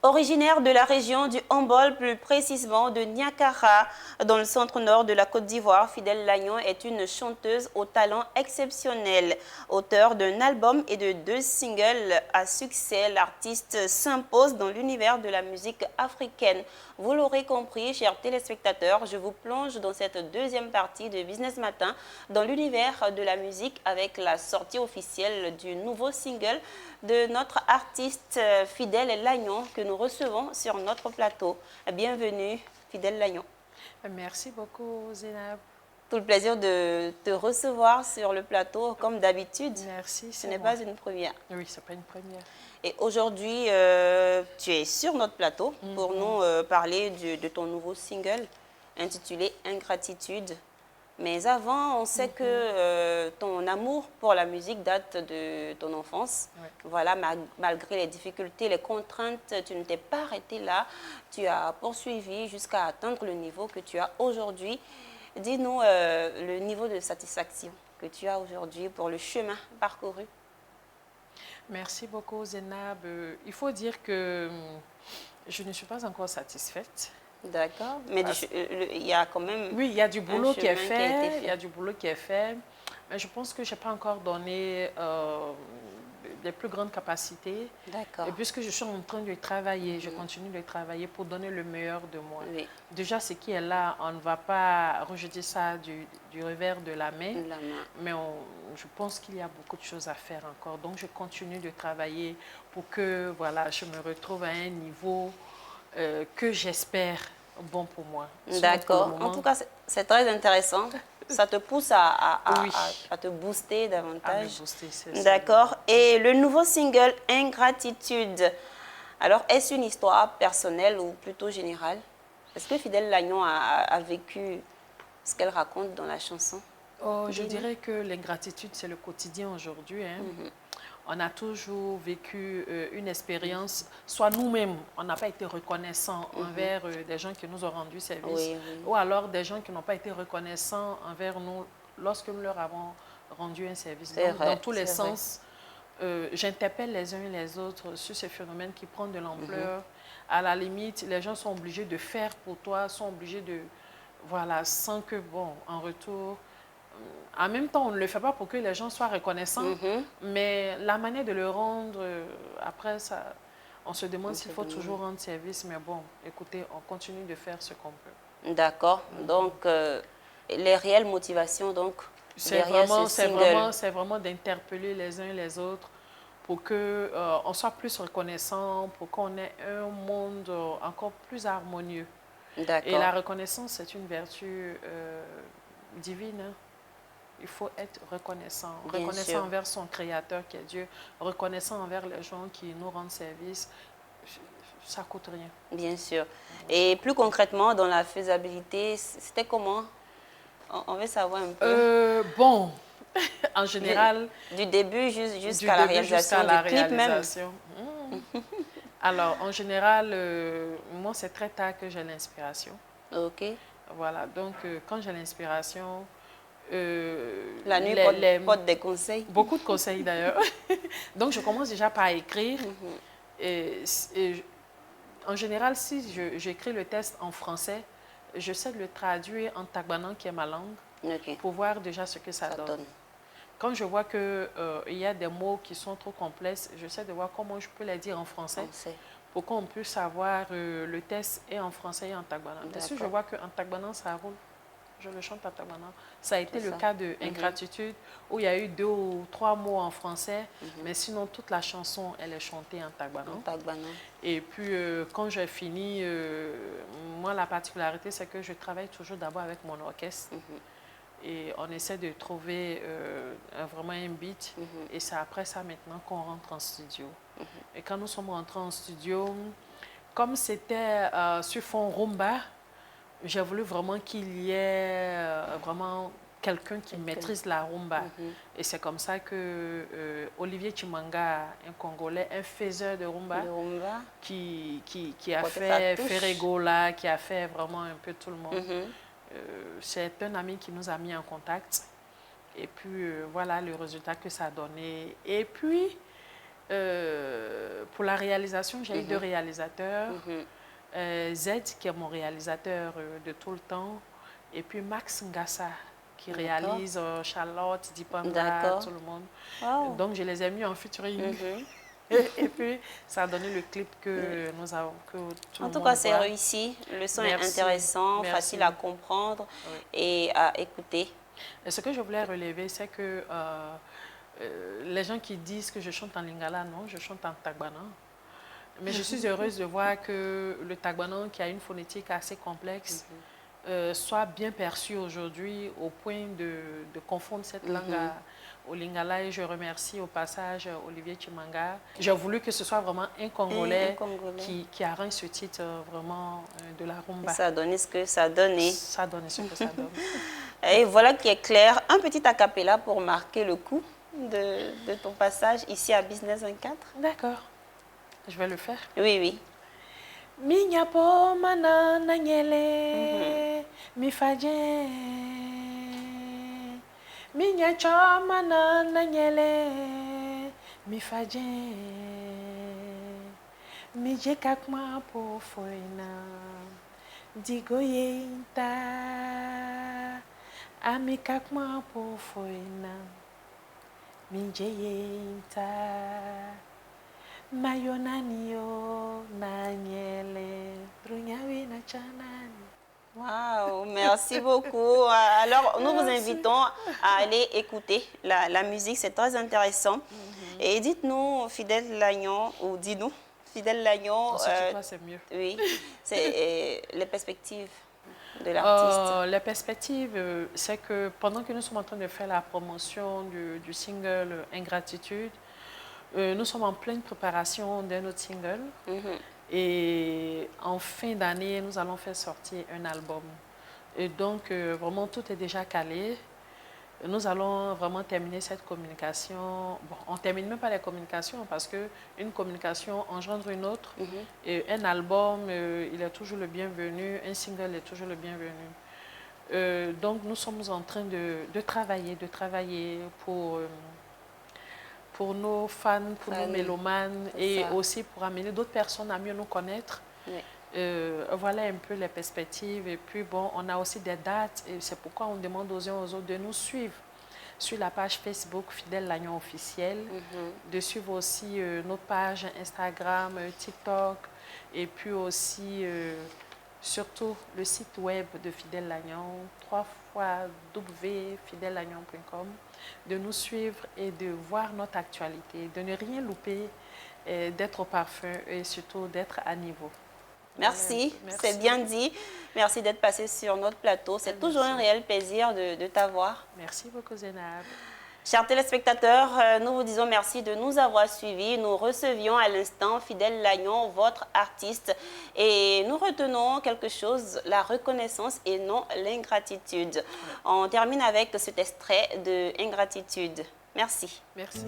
Originaire de la région du Humboldt, plus précisément de Niakara, dans le centre-nord de la Côte d'Ivoire, Fidèle Lagnon est une chanteuse au talent exceptionnel. Auteur d'un album et de 2 singles à succès, l'artiste s'impose dans l'univers de la musique africaine. Vous l'aurez compris, chers téléspectateurs, je vous plonge dans cette deuxième partie de Business Matin dans l'univers de la musique avec la sortie officielle du nouveau single de notre artiste Fidèle Lagnon que nous recevons sur notre plateau. Bienvenue Fidèle Lagnon. Merci beaucoup Zénab. Tout le plaisir de te recevoir sur le plateau comme d'habitude. Merci, ce n'est pas une première. Oui, ce n'est pas une première. Et aujourd'hui, tu es sur notre plateau pour nous parler de ton nouveau single intitulé Ingratitude. Mais avant, on sait que ton amour pour la musique date de ton enfance. Ouais. Voilà, malgré les difficultés, les contraintes, tu ne t'es pas arrêté là. Tu as poursuivi jusqu'à atteindre le niveau que tu as aujourd'hui. Dis-nous le niveau de satisfaction que tu as aujourd'hui pour le chemin parcouru. Merci beaucoup Zénab. Il faut dire que je ne suis pas encore satisfaite. D'accord, mais il y a quand même... Oui, il y a du boulot qui est fait, il y a du boulot qui est fait, mais je pense que je n'ai pas encore donné les plus grandes capacités. D'accord. Et puisque je suis en train de travailler, je continue de travailler pour donner le meilleur de moi. Oui. Déjà, ce qui est là, on ne va pas rejeter ça du revers de la main, mais je pense qu'il y a beaucoup de choses à faire encore. Donc, je continue de travailler pour que voilà, je me retrouve à un niveau que j'espère bon pour moi. D'accord. En tout cas, c'est très intéressant. Ça te pousse à te booster davantage. À me booster, d'accord. Et le nouveau single, Ingratitude, alors est-ce une histoire personnelle ou plutôt générale? Est-ce que Fidèle Lagnon a vécu ce qu'elle raconte dans la chanson? Oh, je dirais que l'ingratitude, c'est le quotidien aujourd'hui. Hein. On a toujours vécu une expérience, soit nous-mêmes, on n'a pas été reconnaissants envers des gens qui nous ont rendu service, ou alors des gens qui n'ont pas été reconnaissants envers nous lorsque nous leur avons rendu un service. Donc, dans tous les sens, j'interpelle les uns et les autres sur ces phénomènes qui prennent de l'ampleur. À la limite, les gens sont obligés de faire pour toi, sont obligés de... Voilà, sans que, bon, en retour... En même temps, on ne le fait pas pour que les gens soient reconnaissants, mais la manière de le rendre, après, ça, on se demande s'il faut toujours rendre service. Mais bon, écoutez, on continue de faire ce qu'on peut. D'accord. Donc, les réelles motivations, donc, c'est vraiment d'interpeller les uns et les autres pour qu'on soit plus reconnaissant, pour qu'on ait un monde encore plus harmonieux. Et la reconnaissance, c'est une vertu divine. Hein. Il faut être reconnaissant. Reconnaissant envers son Créateur qui est Dieu. Reconnaissant envers les gens qui nous rendent service. Ça ne coûte rien. Bien sûr. Et plus concrètement, dans la faisabilité, c'était comment? On veut savoir un peu. Bon, en général... Du début jusqu'à la réalisation du clip même. Alors, en général, moi, c'est très tard que j'ai l'inspiration. OK. Voilà, donc quand j'ai l'inspiration... la nuit porte des conseils. Beaucoup de conseils d'ailleurs. Donc je commence déjà par écrire. En général, si j'écris le texte en français, j'essaie de le traduire en tagbanan, qui est ma langue, pour voir déjà ce que ça donne. Quand je vois qu'il y a des mots qui sont trop complexes, j'essaie de voir comment je peux les dire en français. Pour qu'on puisse savoir le texte est en français et en tagbanan. Et si je vois qu'en tagbanan, ça roule, je le chante en tagbanan. Ça a été le cas de Ingratitude, où il y a eu 2 ou 3 mots en français, mais sinon toute la chanson, elle est chantée en tagbanan. Et puis, quand j'ai fini, moi, la particularité, c'est que je travaille toujours d'abord avec mon orchestre. Et on essaie de trouver vraiment un beat. Et c'est après ça, maintenant, qu'on rentre en studio. Et quand nous sommes rentrés en studio, comme c'était sur fond rumba, j'ai voulu vraiment qu'il y ait vraiment quelqu'un qui maîtrise la rumba. Et c'est comme ça que Olivier Chimanga, un Congolais, un faiseur de rumba, qui a fait Ferregola, qui a fait vraiment un peu tout le monde. C'est un ami qui nous a mis en contact. Et puis, voilà le résultat que ça a donné. Et puis, Pour la réalisation, j'ai eu deux réalisateurs. Z, qui est mon réalisateur de tout le temps, et puis Max Ngassa, qui réalise Charlotte, Dipanda, tout le monde. Wow. Donc, je les ai mis en featuring. Et puis, ça a donné le clip que nous avons. Que tout en tout cas, c'est réussi. Le son est intéressant, facile à comprendre et à écouter. Et ce que je voulais relever, c'est que les gens qui disent que je chante en lingala, non, je chante en tagbana. Mais je suis heureuse de voir que le tagbana, qui a une phonétique assez complexe, soit bien perçu aujourd'hui au point de confondre cette langue au lingala. Et je remercie au passage Olivier Chimanga. J'ai voulu que ce soit vraiment un Congolais, qui arrange ce titre vraiment de la rumba. Et ça a donné ce que ça a donné. Ça a donné ce que ça donne. Et voilà qui est clair. Un petit acapella pour marquer le coup de ton passage ici à Business 24. D'accord. Je vais le faire. Oui, oui. Minya po mana nanyele mi faje Minya cho mana nanyele mi faje Mi je kakma po foina digo yenta ami kakma po foina mi je yenta Mayonanio nanyele brunyawi na chanani. Waouh, merci beaucoup. Alors, nous vous invitons à aller écouter la musique, c'est très intéressant. Et dites-nous, Fidèle Lagnon, ou dis-nous, Fidèle Lagnon, c'est mieux. Oui, c'est les perspectives de l'artiste. La perspective, c'est que pendant que nous sommes en train de faire la promotion du single Ingratitude, nous sommes en pleine préparation d'un autre single. Et en fin d'année, nous allons faire sortir un album. Et donc, vraiment, tout est déjà calé. Nous allons vraiment terminer cette communication. Bon, on ne termine même pas la communication parce qu'une communication engendre une autre. Et un album, il est toujours le bienvenu. Un single est toujours le bienvenu. Donc, nous sommes en train de travailler pour nos fans, pour nos mélomanes et aussi pour amener d'autres personnes à mieux nous connaître. Voilà un peu les perspectives. Et puis, bon, on a aussi des dates et c'est pourquoi on demande aux uns aux autres de nous suivre sur la page Facebook Fidèle Lagnon officielle, de suivre aussi notre page Instagram, TikTok et puis aussi surtout le site web de Fidèle Lagnon, www.fidelelagnon.com, de nous suivre et de voir notre actualité, de ne rien louper, d'être au parfum et surtout d'être à niveau. Merci, c'est bien dit. Merci d'être passé sur notre plateau. C'est toujours un réel plaisir de t'avoir. Merci beaucoup, Zénab. Chers téléspectateurs, nous vous disons merci de nous avoir suivis. Nous recevions à l'instant Fidèle Lagnon, votre artiste. Et nous retenons quelque chose, la reconnaissance et non l'ingratitude. On termine avec cet extrait de Ingratitude. Merci. Merci.